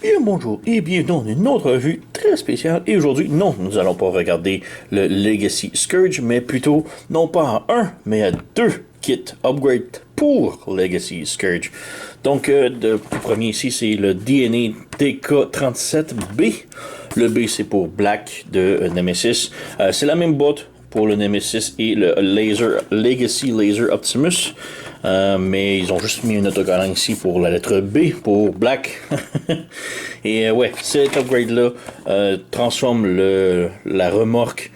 Bien bonjour et bienvenue dans une autre revue très spéciale. Et aujourd'hui, non, nous allons pas regarder le Legacy Scourge, mais plutôt, non pas à un, mais à deux kits upgrade pour Legacy Scourge. Donc, le premier ici, c'est le DNA DK37B. Le B, c'est pour Black de Nemesis. C'est la même boîte pour le Nemesis et le Legacy Laser Optimus. Mais ils ont juste mis une autocollant ici pour la lettre B, pour Black. Et ouais, cet upgrade-là transforme la remorque,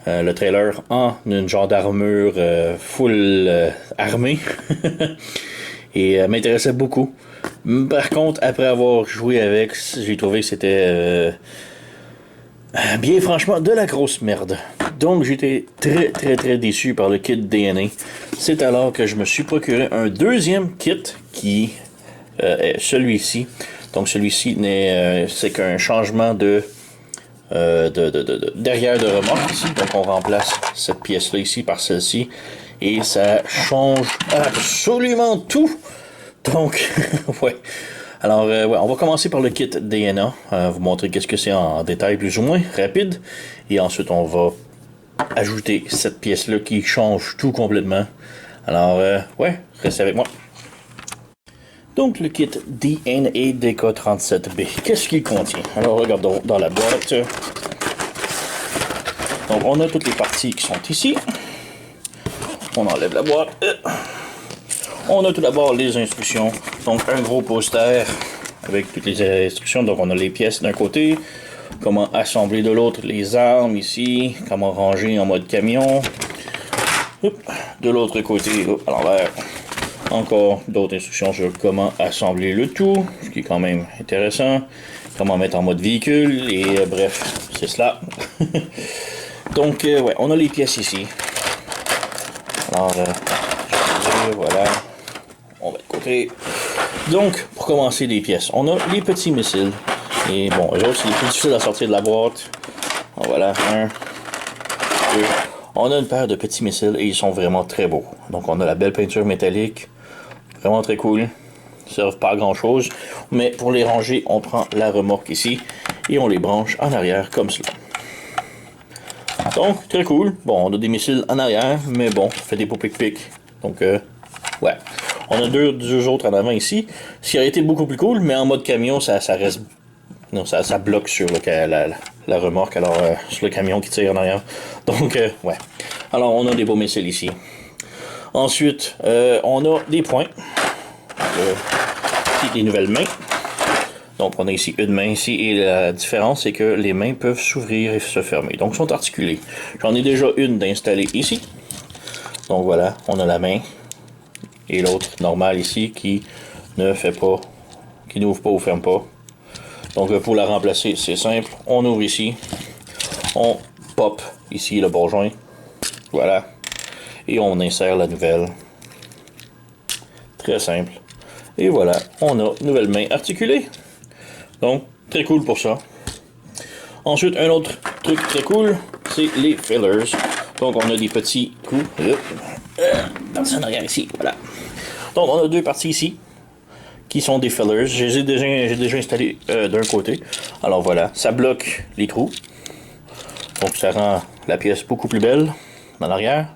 le trailer, en une genre d'armure full armée. Et m'intéressait beaucoup. Par contre, après avoir joué avec, j'ai trouvé que c'était bien franchement de la grosse merde. Donc j'étais très déçu par le kit DNA. C'est alors que je me suis procuré un deuxième kit qui est celui-ci. Donc celui-ci c'est qu'un changement de derrière de remorque ici. Donc on remplace cette pièce-là ici par celle-ci. Et ça change absolument tout. Donc, ouais. Alors, ouais, on va commencer par le kit DNA. Vous montrer qu'est-ce que c'est en détail plus ou moins, rapide. Et ensuite, on va ajouter cette pièce-là qui change tout complètement. Alors, ouais, restez avec moi. Donc, le kit DNA DK37B. Qu'est-ce qu'il contient? Alors, regardons dans la boîte. Donc, on a toutes les parties qui sont ici. On enlève la boîte. On a tout d'abord les instructions. Donc, un gros poster avec toutes les instructions. Donc, on a les pièces d'un côté, comment assembler de l'autre, les armes ici, comment ranger en mode camion. De l'autre côté, à l'envers, encore d'autres instructions sur comment assembler le tout, ce qui est quand même intéressant. Comment mettre en mode véhicule, et bref, c'est cela. Donc, ouais, on a les pièces ici. Alors, voilà. On va de côté. Donc, pour commencer les pièces, on a les petits missiles. Et bon, eux autres, c'est les plus difficiles à sortir de la boîte. Voilà, un, deux. On a une paire de petits missiles et ils sont vraiment très beaux. Donc, on a la belle peinture métallique. Vraiment très cool. Ils servent pas à grand chose. Mais pour les ranger, on prend la remorque ici et on les branche en arrière comme cela. Donc, très cool. Bon, on a des missiles en arrière, mais bon, ça fait des beaux pic-pic. Donc, ouais. On a deux autres en avant ici. Ce qui aurait été beaucoup plus cool, mais en mode camion, ça reste. Non, ça bloque sur la remorque, alors sur le camion qui tire en arrière. Donc, ouais. Alors, on a des beaux missiles ici. Ensuite, on a des points. Ici, des nouvelles mains. Donc, on a ici une main ici, et la différence, c'est que les mains peuvent s'ouvrir et se fermer. Donc, sont articulées. J'en ai déjà une d'installer ici. Donc, voilà, on a la main. Et l'autre normale ici qui ne fait pas, qui n'ouvre pas ou ferme pas. Donc, pour la remplacer, c'est simple. On ouvre ici. On pop ici le bourgeon. Voilà. Et on insère la nouvelle. Très simple. Et voilà, on a une nouvelle main articulée. Donc, très cool pour ça. Ensuite, un autre truc très cool, c'est les fillers. Donc, on a des petits coups. Dans en arrière ici, voilà. Donc, on a deux parties ici qui sont des fillers. J'ai déjà installé d'un côté. Alors voilà, ça bloque les trous. Donc, ça rend la pièce beaucoup plus belle dans l'arrière.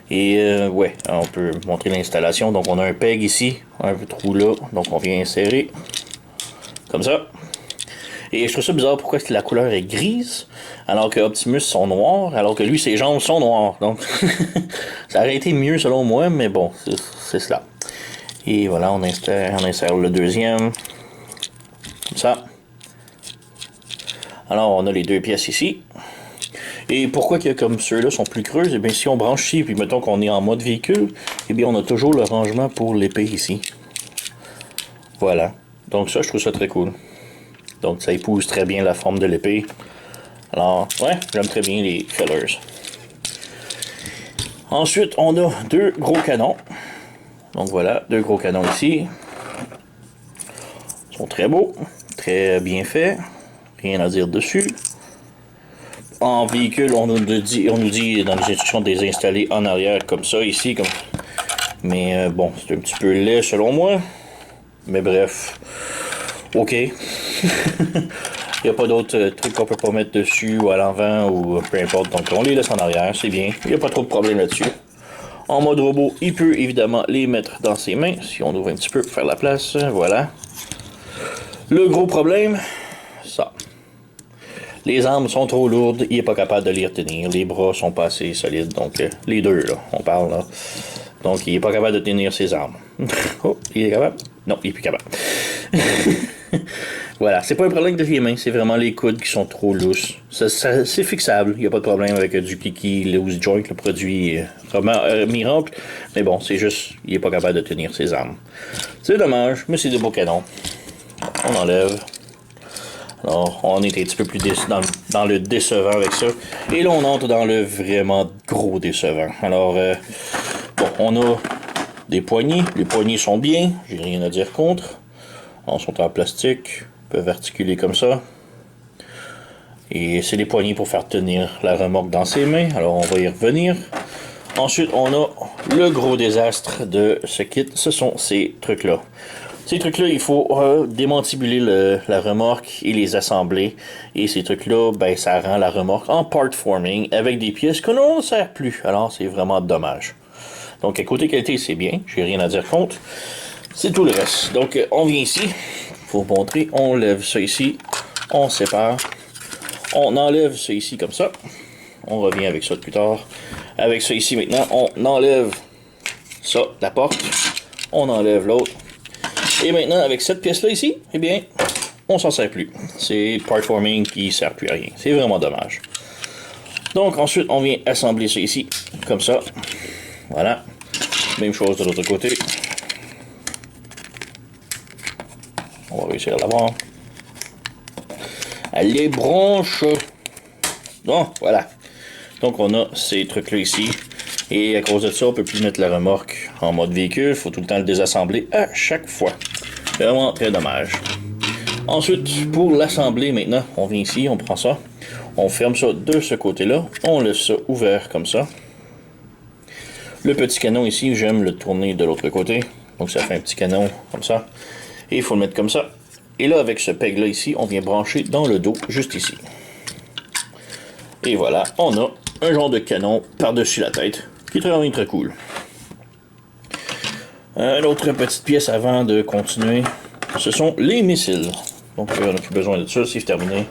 Et ouais, on peut montrer l'installation. Donc, on a un peg ici, un trou là. Donc, on vient insérer comme ça. Et je trouve ça bizarre pourquoi la couleur est grise, alors que Optimus sont noirs, alors que lui, ses jambes sont noires. Donc, ça aurait été mieux selon moi, mais bon, c'est cela. Et voilà, on insère le deuxième. Comme ça. Alors, on a les deux pièces ici. Et pourquoi que comme ceux-là sont plus creux, eh bien, si on branche ici, puis mettons qu'on est en mode véhicule, eh bien, on a toujours le rangement pour l'épée ici. Voilà. Donc ça, je trouve ça très cool. Donc ça épouse très bien la forme de l'épée. Alors, ouais, j'aime très bien les fillers. Ensuite, on a deux gros canons. Donc voilà, deux gros canons ici. Ils sont très beaux, très bien faits. Rien à dire dessus. En véhicule, on nous dit dans les instructions de les installer en arrière comme ça, ici. Mais bon, c'est un petit peu laid selon moi. Mais bref, OK. Il n'y a pas d'autres trucs qu'on peut pas mettre dessus ou à l'avant ou peu importe. Donc on les laisse en arrière, c'est bien. Il n'y a pas trop de problème là-dessus. En mode robot, il peut évidemment les mettre dans ses mains. Si on ouvre un petit peu pour faire la place, voilà. Le gros problème, ça. Les armes sont trop lourdes, il n'est pas capable de les retenir. Les bras sont pas assez solides, donc les deux, là, on parle là. Donc il n'est pas capable de tenir ses armes. Oh, il est capable? Non, il est plus capable. Voilà, c'est pas un problème de les mains, c'est vraiment les coudes qui sont trop lousses. C'est fixable, il n'y a pas de problème avec du Kiki Loose Joint, le produit vraiment miracle. Mais bon, c'est juste, il n'est pas capable de tenir ses armes. C'est dommage, mais c'est des beaux canons. On enlève. Alors, on est un petit peu plus dans le décevant avec ça. Et là, on entre dans le vraiment gros décevant. Alors, bon, on a des poignées. Les poignées sont bien, j'ai rien à dire contre. Ils sont en plastique, peuvent articuler comme ça. Et c'est des poignées pour faire tenir la remorque dans ses mains. Alors, on va y revenir. Ensuite, on a le gros désastre de ce kit. Ce sont ces trucs-là. Ces trucs-là, il faut démantibuler la remorque et les assembler. Et ces trucs-là, ben, ça rend la remorque en part forming avec des pièces que l'on ne sert plus. Alors, c'est vraiment dommage. Donc, à côté qualité, c'est bien. J'ai rien à dire contre. C'est tout le reste. Donc, on vient ici. Pour vous montrer, on lève ça ici. On sépare. On enlève ça ici comme ça. On revient avec ça plus tard. Avec ça ici maintenant, on enlève ça, la porte. On enlève l'autre. Et maintenant, avec cette pièce-là ici, eh bien, on s'en sert plus. C'est part forming qui ne sert plus à rien. C'est vraiment dommage. Donc, ensuite, on vient assembler ça ici, comme ça. Voilà. Même chose de l'autre côté. On va réussir à l'avoir. Elle les branche. Bon, voilà. Donc, on a ces trucs-là ici. Et à cause de ça, on ne peut plus mettre la remorque en mode véhicule. Il faut tout le temps le désassembler à chaque fois. Vraiment très dommage. Ensuite, pour l'assembler maintenant, on vient ici, on prend ça. On ferme ça de ce côté-là. On laisse ça ouvert comme ça. Le petit canon ici, j'aime le tourner de l'autre côté. Donc ça fait un petit canon comme ça. Et il faut le mettre comme ça. Et là, avec ce peg-là ici, on vient brancher dans le dos, juste ici. Et voilà, on a un genre de canon par-dessus la tête, qui est vraiment très cool. L'autre petite pièce avant de continuer, ce sont les missiles. Donc on n'a plus besoin de ça, c'est terminé.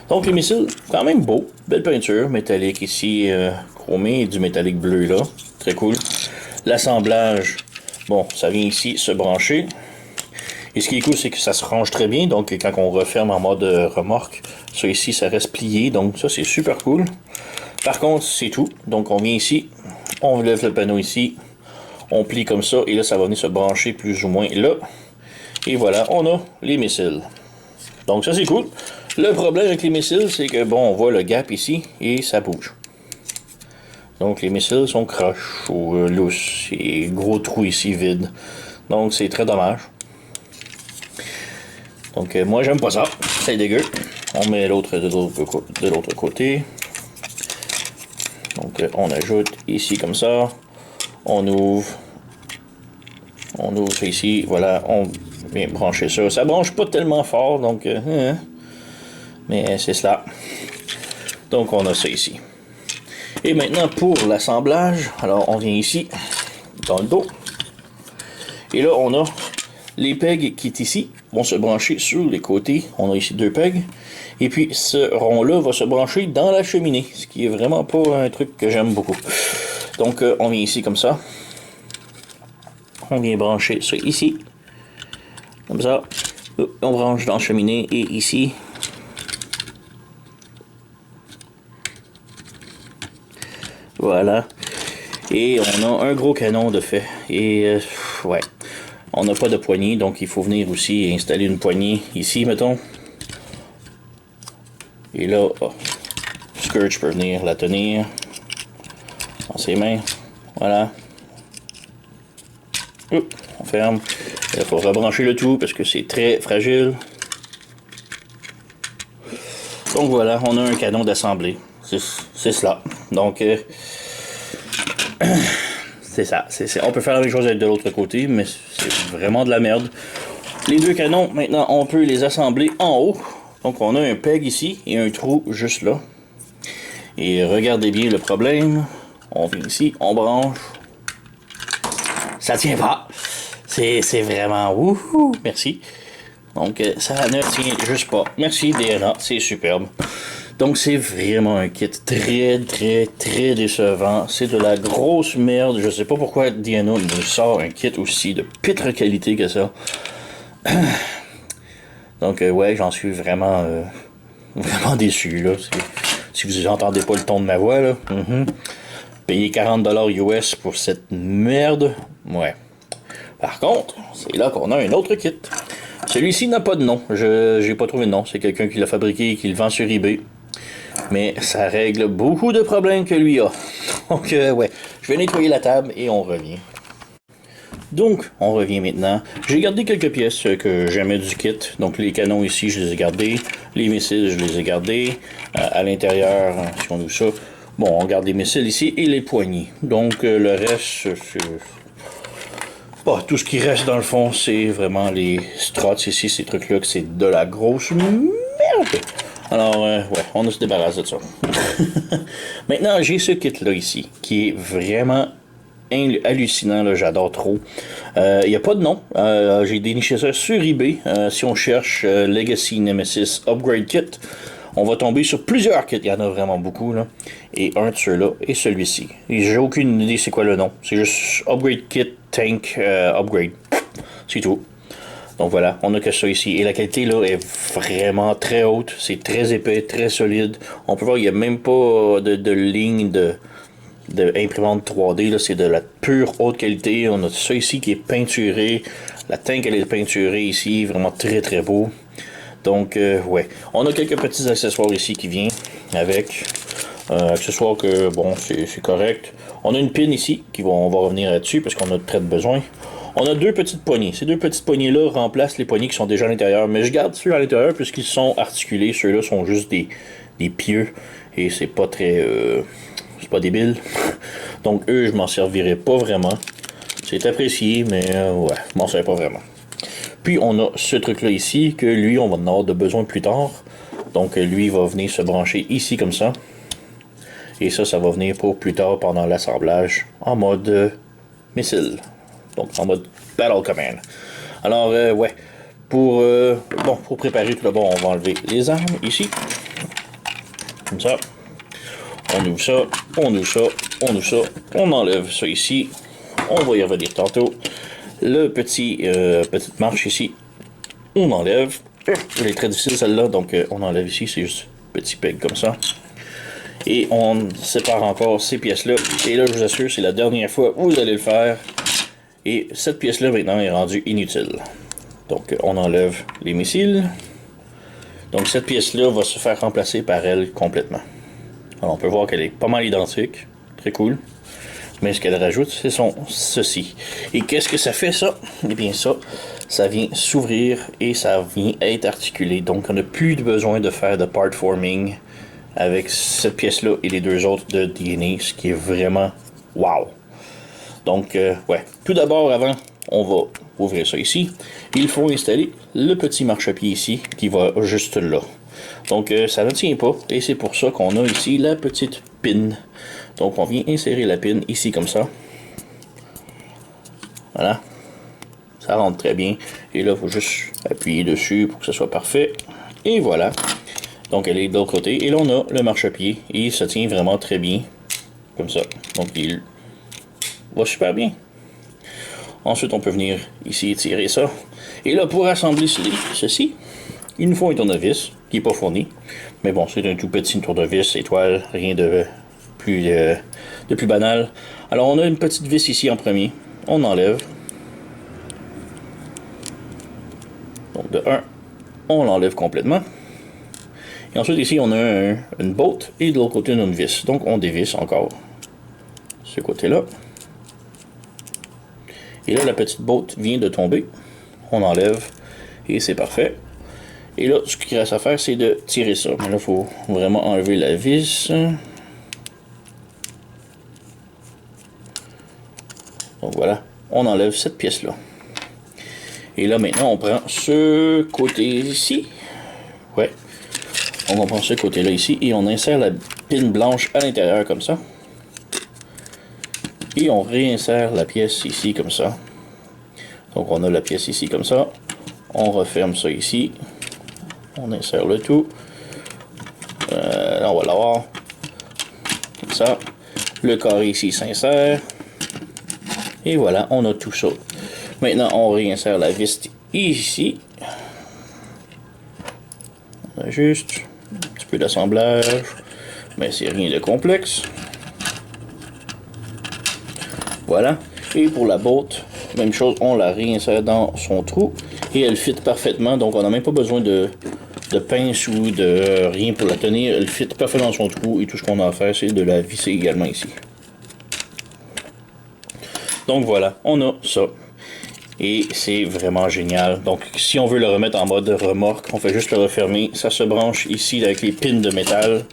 Donc les missiles, quand même beau, belle peinture, métallique ici, chromé, et du métallique bleu là, très cool. L'assemblage, bon, ça vient ici se brancher. Et ce qui est cool, c'est que ça se range très bien, donc quand on referme en mode remorque, ça ici, ça reste plié, donc ça c'est super cool. Par contre, c'est tout, donc on vient ici, on lève le panneau ici, on plie comme ça, et là ça va venir se brancher plus ou moins là. Et voilà, on a les missiles. Donc ça c'est cool. Le problème avec les missiles, c'est que bon, on voit le gap ici, et ça bouge. Donc les missiles sont croches ou lousses, et gros trou ici vide. Donc c'est très dommage. Donc moi j'aime pas ça, c'est dégueu. On met l'autre de l'autre côté. Donc on ajoute ici comme ça. On ouvre ça ici, voilà, on vient brancher ça. Ça branche pas tellement fort, donc mais c'est cela. Donc on a ça ici. Et maintenant pour l'assemblage, alors on vient ici, dans le dos. Et là on a les pegs qui est ici vont se brancher sur les côtés. On a ici deux pegs. Et puis ce rond-là va se brancher dans la cheminée. Ce qui est vraiment pas un truc que j'aime beaucoup. Donc on vient ici comme ça. On vient brancher ça ici. Comme ça. On branche dans la cheminée et ici. Voilà. Et on a un gros canon de fait. Et ouais. On n'a pas de poignée, donc il faut venir aussi et installer une poignée ici, mettons. Et là, Scourge peut venir la tenir dans ses mains. Voilà. On ferme. Il faut rebrancher le tout parce que c'est très fragile. Donc voilà, on a un canon d'assemblée. C'est cela. Donc, c'est ça. On peut faire la même chose de l'autre côté, mais c'est vraiment de la merde. Les deux canons, maintenant, on peut les assembler en haut. Donc, on a un peg ici et un trou juste là. Et regardez bien le problème. On vient ici, on branche. Ça tient pas. C'est vraiment... Wouhou! Merci. Donc, ça ne tient juste pas. Merci, DNA. C'est superbe. Donc, c'est vraiment un kit très décevant. C'est de la grosse merde. Je sais pas pourquoi DNA nous sort un kit aussi de pitre qualité que ça. Donc, ouais, j'en suis vraiment déçu, là. Si vous n'entendez pas le ton de ma voix, là. Payer 40$ US pour cette merde. Ouais. Par contre, c'est là qu'on a un autre kit. Celui-ci n'a pas de nom. J'ai pas trouvé de nom. C'est quelqu'un qui l'a fabriqué et qui le vend sur eBay. Mais ça règle beaucoup de problèmes que lui a. Donc, ouais. Je vais nettoyer la table et on revient. Donc, on revient maintenant. J'ai gardé quelques pièces que j'aimais du kit. Donc, les canons ici, je les ai gardés. Les missiles, je les ai gardés. À l'intérieur, si on ouvre ça, bon, on garde les missiles ici et les poignées. Donc, le reste, c'est... Bon, tout ce qui reste dans le fond, c'est vraiment les struts ici, ces trucs-là, que c'est de la grosse merde. Alors, ouais, on se débarrasse de ça. Maintenant, j'ai ce kit-là ici, qui est vraiment hallucinant, là, j'adore trop. Il n'y a pas de nom. J'ai déniché ça sur eBay. Si on cherche Legacy Nemesis Upgrade Kit, on va tomber sur plusieurs kits. Il y en a vraiment beaucoup, là. Et un de ceux-là est celui-ci. Et j'ai aucune idée c'est quoi le nom. C'est juste Upgrade Kit Tank Upgrade. C'est tout. Donc voilà, on a que ça ici. Et la qualité là est vraiment très haute. C'est très épais, très solide. On peut voir il n'y a même pas de ligne de imprimante 3D. C'est de la pure haute qualité. On a ça ici qui est peinturé. La tank elle est peinturée ici. Vraiment très beau. Donc ouais. On a quelques petits accessoires ici qui viennent avec. Accessoires que bon c'est correct. On a une pin ici, on va revenir là-dessus parce qu'on a très besoin. On a deux petites poignées. Ces deux petites poignées-là remplacent les poignées qui sont déjà à l'intérieur. Mais je garde ceux à l'intérieur puisqu'ils sont articulés. Ceux-là sont juste des pieux. Et c'est pas très... c'est pas débile. Donc eux, je m'en servirai pas vraiment. C'est apprécié, mais ouais, je m'en sers pas vraiment. Puis on a ce truc-là ici, que lui, on va en avoir de besoin plus tard. Donc lui, il va venir se brancher ici comme ça. Et ça va venir pour plus tard pendant l'assemblage en mode missile. Donc en mode Battle Command. Alors, ouais. Pour préparer tout d'abord, on va enlever les armes ici. Comme ça. On ouvre ça, on ouvre ça, on ouvre ça. On enlève ça ici. On va y revenir tantôt. Le petite marche ici. On enlève. Elle est très difficile celle-là, donc on enlève ici. C'est juste petit peg comme ça. Et on sépare encore ces pièces-là. Et là, je vous assure, c'est la dernière fois où vous allez le faire. Et cette pièce-là, maintenant, est rendue inutile. Donc, on enlève les missiles. Donc, cette pièce-là va se faire remplacer par elle complètement. Alors, on peut voir qu'elle est pas mal identique. Très cool. Mais ce qu'elle rajoute, c'est ceci. Et qu'est-ce que ça fait, ça? Eh bien, ça vient s'ouvrir et ça vient être articulé. Donc, on n'a plus besoin de faire de part forming avec cette pièce-là et les deux autres de DNA, ce qui est vraiment wow. Donc, ouais. Tout d'abord, avant, on va ouvrir ça ici. Il faut installer le petit marchepied ici, qui va juste là. Donc, ça ne tient pas, et c'est pour ça qu'on a ici la petite pin. Donc, on vient insérer la pin ici, comme ça. Voilà. Ça rentre très bien. Et là, il faut juste appuyer dessus pour que ce soit parfait. Et voilà. Donc, elle est de l'autre côté. Et là, on a le marchepied. Et il se tient vraiment très bien. Comme ça. Donc, il va super bien. Ensuite, on peut venir ici tirer ça. Et là, pour assembler ceci, il nous faut un tournevis qui n'est pas fourni. Mais bon, c'est un tout petit tournevis, étoile, rien de plus banal. Alors, on a une petite vis ici en premier. On enlève. Donc, de 1, on l'enlève complètement. Et ensuite, ici, on a une botte et de l'autre côté, on a une vis. Donc, on dévisse encore ce côté-là. Et là, la petite botte vient de tomber. On enlève et c'est parfait. Et là, ce qu'il reste à faire, c'est de tirer ça. Mais là, il faut vraiment enlever la vis. Donc voilà, on enlève cette pièce-là. Et là, maintenant, on prend ce côté ici. Ouais. On va prendre ce côté-là ici et on insère la pin blanche à l'intérieur comme ça. Et on réinsère la pièce ici comme ça. Donc on a la pièce ici comme ça. On referme ça ici. On insère le tout. Là, on va l'avoir. Comme ça. Le carré ici s'insère. Et voilà, on a tout ça. Maintenant, on réinsère la vis ici. On a juste un petit peu d'assemblage. Mais c'est rien de complexe. Voilà. Et pour la botte, même chose, on la réinsère dans son trou. Et elle fit parfaitement. Donc, on n'a même pas besoin de pince ou de rien pour la tenir. Elle fit parfaitement dans son trou. Et tout ce qu'on a à faire, c'est de la visser également ici. Donc, voilà. On a ça. Et c'est vraiment génial. Donc, si on veut le remettre en mode remorque, on fait juste le refermer. Ça se branche ici avec les pins de métal.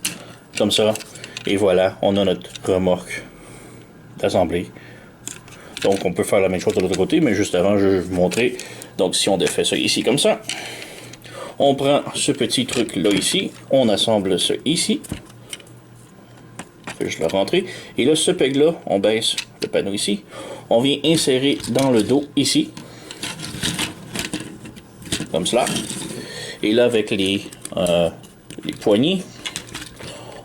Comme ça. Et voilà, on a notre remorque d'assemblée. Donc, on peut faire la même chose de l'autre côté, mais juste avant, je vais vous montrer. Donc, si on défait ça ici comme ça, on prend ce petit truc-là ici, on assemble ça ici. Je vais juste le rentrer. Et là, ce peg-là, on baisse le panneau ici. On vient insérer dans le dos ici. Comme cela. Et là, avec les poignées,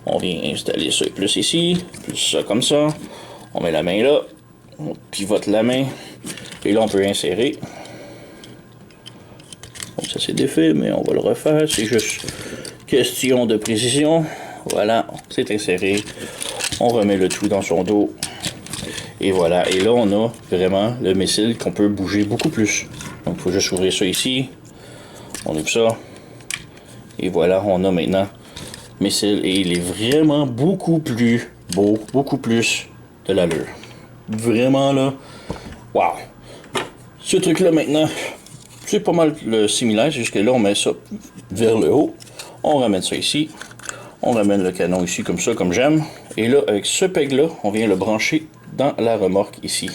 on vient installer ça plus ici, plus ça comme ça. On met la main là. On pivote la main. Et là, on peut insérer. Donc ça c'est défait, mais on va le refaire. C'est juste question de précision. Voilà, c'est inséré. On remet le tout dans son dos. Et voilà. Et là, on a vraiment le missile qu'on peut bouger beaucoup plus. Donc, il faut juste ouvrir ça ici. On ouvre ça. Et voilà, on a maintenant le missile. Et il est vraiment beaucoup plus beau, beaucoup plus de l'allure. Vraiment là, wow! Ce truc là maintenant, c'est pas mal similaire, c'est juste que là on met ça vers le haut, on ramène ça ici, on ramène le canon ici comme ça, comme j'aime, et là avec ce peg là, on vient le brancher dans la remorque ici.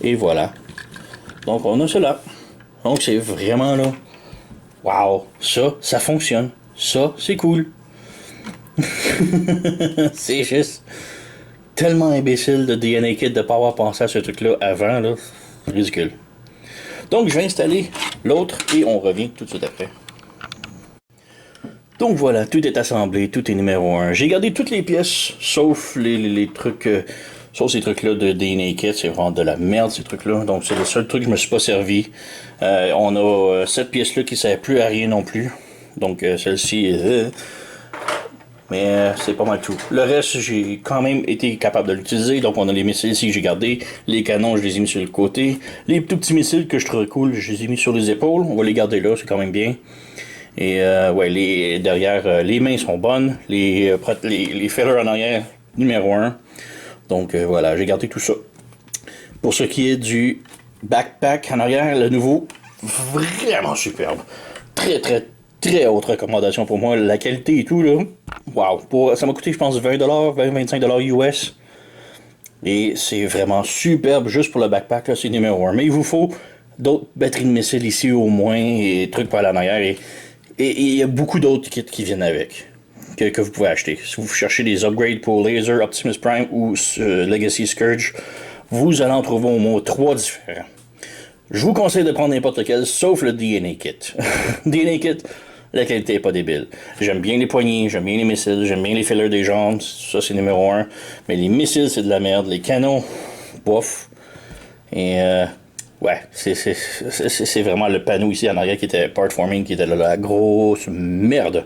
Et voilà. Donc on a cela. Donc c'est vraiment là, wow! Ça fonctionne. Ça, c'est cool. C'est juste tellement imbécile de DNA Kit de ne pas avoir pensé à ce truc-là avant, là. Ridicule. Donc, je vais installer l'autre et on revient tout de suite après. Donc voilà, tout est assemblé, tout est numéro 1. J'ai gardé toutes les pièces, sauf les trucs, sauf ces trucs-là de DNA Kit. C'est vraiment de la merde, ces trucs-là. Donc, c'est le seul truc que je me suis pas servi. On a cette pièce-là qui ne sert plus à rien non plus. Donc, celle-ci mais c'est pas mal tout. Le reste, j'ai quand même été capable de l'utiliser. Donc, on a les missiles ici que j'ai gardés. Les canons, je les ai mis sur le côté. Les tout petits missiles que je trouve cool, je les ai mis sur les épaules. On va les garder là, c'est quand même bien. Et ouais, derrière, les mains sont bonnes. Les fillers en arrière, numéro 1. Donc, voilà, j'ai gardé tout ça. Pour ce qui est du backpack en arrière, le nouveau, vraiment superbe. Très, très, très haute recommandation pour moi. La qualité et tout, là. Wow. Ça m'a coûté, je pense, 20$, 20-25$ US. Et c'est vraiment superbe, juste pour le backpack, là, c'est numéro 1. Mais il vous faut d'autres batteries de missiles ici au moins, et trucs pour aller en arrière. Et il y a beaucoup d'autres kits qui viennent avec, que vous pouvez acheter. Si vous cherchez des upgrades pour Laser, Optimus Prime ou Legacy Scourge, vous allez en trouver au moins 3 différents. Je vous conseille de prendre n'importe lequel, sauf le DNA Kit. DNA Kit, la qualité n'est pas débile. J'aime bien les poignées, j'aime bien les missiles, j'aime bien les fillers des jambes, ça c'est numéro 1. Mais les missiles, c'est de la merde. Les canons, bof. Et ouais, c'est vraiment le panneau ici en arrière qui était part forming, qui était la grosse merde.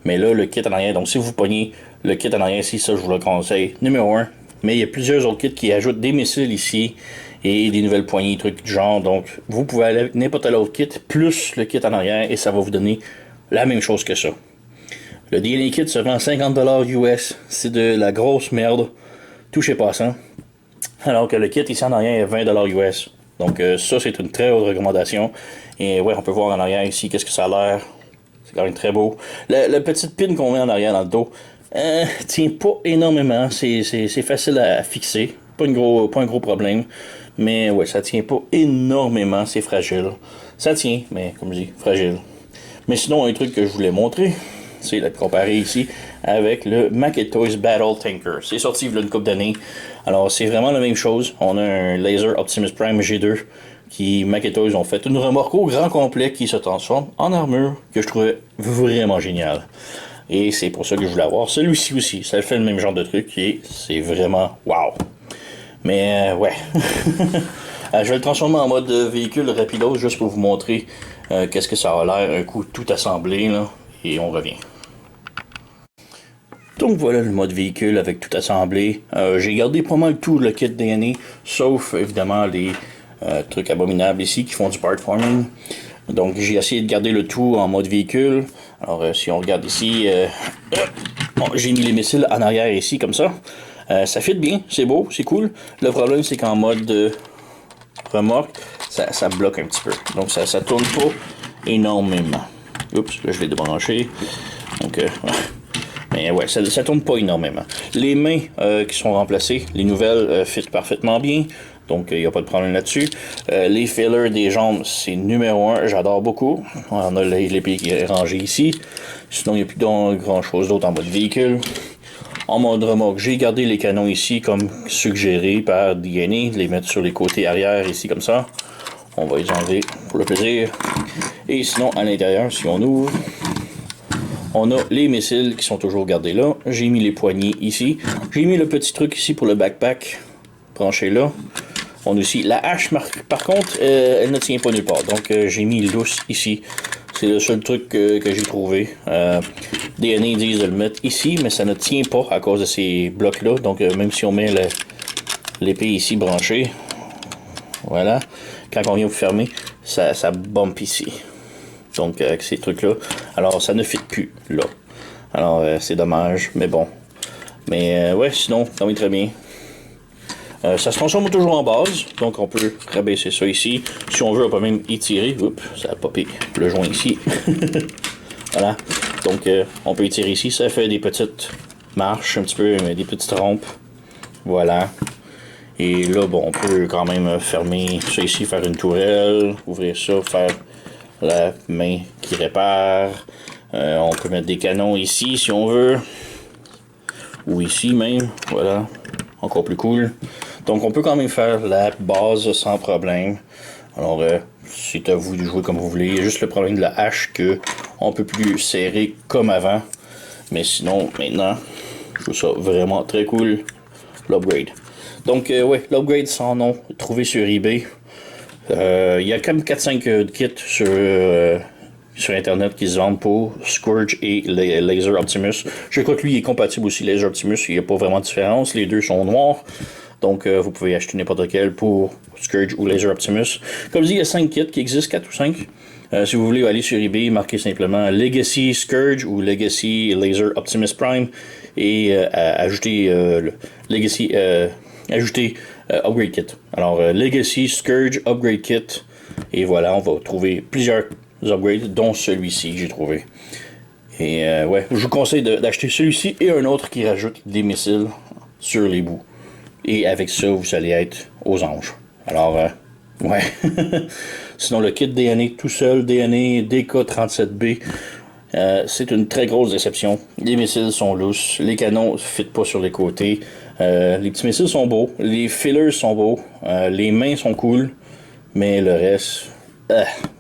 Mais là, le kit en arrière, donc si vous pognez le kit en arrière ici, ça je vous le conseille, numéro 1. Mais il y a plusieurs autres kits qui ajoutent des missiles ici et des nouvelles poignées, trucs du genre. Donc, vous pouvez aller avec n'importe quel autre kit, plus le kit en arrière, et ça va vous donner la même chose que ça. Le DNA Kit se vend 50$ US. C'est de la grosse merde. Touchez pas à ça. Alors que le kit ici en arrière est 20$ US. Donc, ça, c'est une très haute recommandation. Et ouais, on peut voir en arrière ici qu'est-ce que ça a l'air. C'est quand même très beau. La petite pin qu'on met en arrière dans le dos, tient pas énormément. C'est facile à fixer. Pas un gros problème. Mais ouais, ça tient pas énormément, c'est fragile. Ça tient, mais comme je dis, fragile. Mais sinon, un truc que je voulais montrer, c'est de comparer ici avec le Makitoys Battle Tanker. C'est sorti il y a une couple d'années. Alors, c'est vraiment la même chose. On a un Laser Optimus Prime G2 qui, Makitoys ont fait une remorque au grand complet qui se transforme en armure que je trouvais vraiment génial. Et c'est pour ça que je voulais avoir celui-ci aussi. Ça fait le même genre de truc et c'est vraiment wow. Mais ouais. Je vais le transformer en mode véhicule rapidos juste pour vous montrer qu'est-ce que ça a l'air un coup tout assemblé là. Et on revient. Donc voilà le mode véhicule avec tout assemblé. J'ai gardé pas mal tout le kit DNA, sauf évidemment les trucs abominables ici qui font du part forming. Donc j'ai essayé de garder le tout en mode véhicule. Alors si on regarde ici, bon, j'ai mis les missiles en arrière ici comme ça. Ça fit bien, c'est beau, c'est cool. Le problème c'est qu'en mode remorque, ça bloque un petit peu. Donc ça tourne pas énormément. Oups, là je l'ai débranché. Donc mais ouais, ça tourne pas énormément. Les mains qui sont remplacées, les nouvelles fit parfaitement bien. Donc, il n'y a pas de problème là-dessus. Les fillers des jambes, c'est numéro 1. J'adore beaucoup. On a l'épée qui est rangée ici. Sinon, il n'y a plus grand-chose d'autre en mode véhicule. En mode remorque, j'ai gardé les canons ici comme suggéré par DNA. Les mettre sur les côtés arrière ici comme ça. On va les enlever pour le plaisir. Et sinon, à l'intérieur, si on ouvre, on a les missiles qui sont toujours gardés là. J'ai mis les poignées ici. J'ai mis le petit truc ici pour le backpack branché là. On a aussi la hache, par contre, elle ne tient pas nulle part. Donc, j'ai mis lousse ici. C'est le seul truc que j'ai trouvé. DNA disent de le mettre ici, mais ça ne tient pas à cause de ces blocs-là. Donc, même si on met l'épée ici branchée, voilà, quand on vient pour fermer, ça bump ici. Donc, avec ces trucs-là. Alors, ça ne fit plus là. Alors, c'est dommage, mais bon. Mais, ouais, sinon, ça va très bien. Ça se transforme toujours en base, donc on peut rabaisser ça ici. Si on veut, on peut même étirer. Oups, ça a popé le joint ici. Voilà. Donc, on peut étirer ici. Ça fait des petites marches, un petit peu, des petites rampes. Voilà. Et là, bon, on peut quand même fermer ça ici, faire une tourelle, ouvrir ça, faire la main qui répare. On peut mettre des canons ici si on veut. Ou ici même. Voilà. Encore plus cool. Donc, on peut quand même faire la base sans problème. Alors, c'est à vous de jouer comme vous voulez. Il y a juste le problème de la hache que on peut plus serrer comme avant. Mais sinon, maintenant, je trouve ça vraiment très cool. L'upgrade. Donc, ouais, l'upgrade sans nom, trouvé sur eBay. Il y a comme 4-5 kits sur Internet qui se vendent pour Scourge et Laser Optimus. Je crois que lui est compatible aussi, Laser Optimus. Il n'y a pas vraiment de différence. Les deux sont noirs. Donc, vous pouvez acheter n'importe lequel pour Scourge ou Laser Optimus. Comme je dis, il y a 5 kits qui existent, 4 ou 5. Si vous voulez aller sur eBay, marquez simplement Legacy Scourge ou Legacy Laser Optimus Prime et ajouter Legacy, Upgrade Kit. Alors, Legacy Scourge Upgrade Kit. Et voilà, on va trouver plusieurs upgrades, dont celui-ci que j'ai trouvé. Et ouais, je vous conseille d'acheter celui-ci et un autre qui rajoute des missiles sur les bouts. Et avec ça, vous allez être aux anges. Alors, ouais. Sinon, le kit DNA tout seul, DNA DK37B, c'est une très grosse déception. Les missiles sont lousses, les canons ne fitent pas sur les côtés, les petits missiles sont beaux, les fillers sont beaux, les mains sont cool, mais le reste,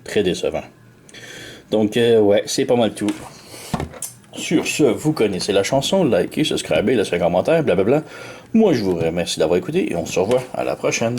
très décevant. Donc, ouais, c'est pas mal tout. Sur ce, vous connaissez la chanson, likez, subscribez, laissez un commentaire, blablabla. Moi, je vous remercie d'avoir écouté et on se revoit à la prochaine.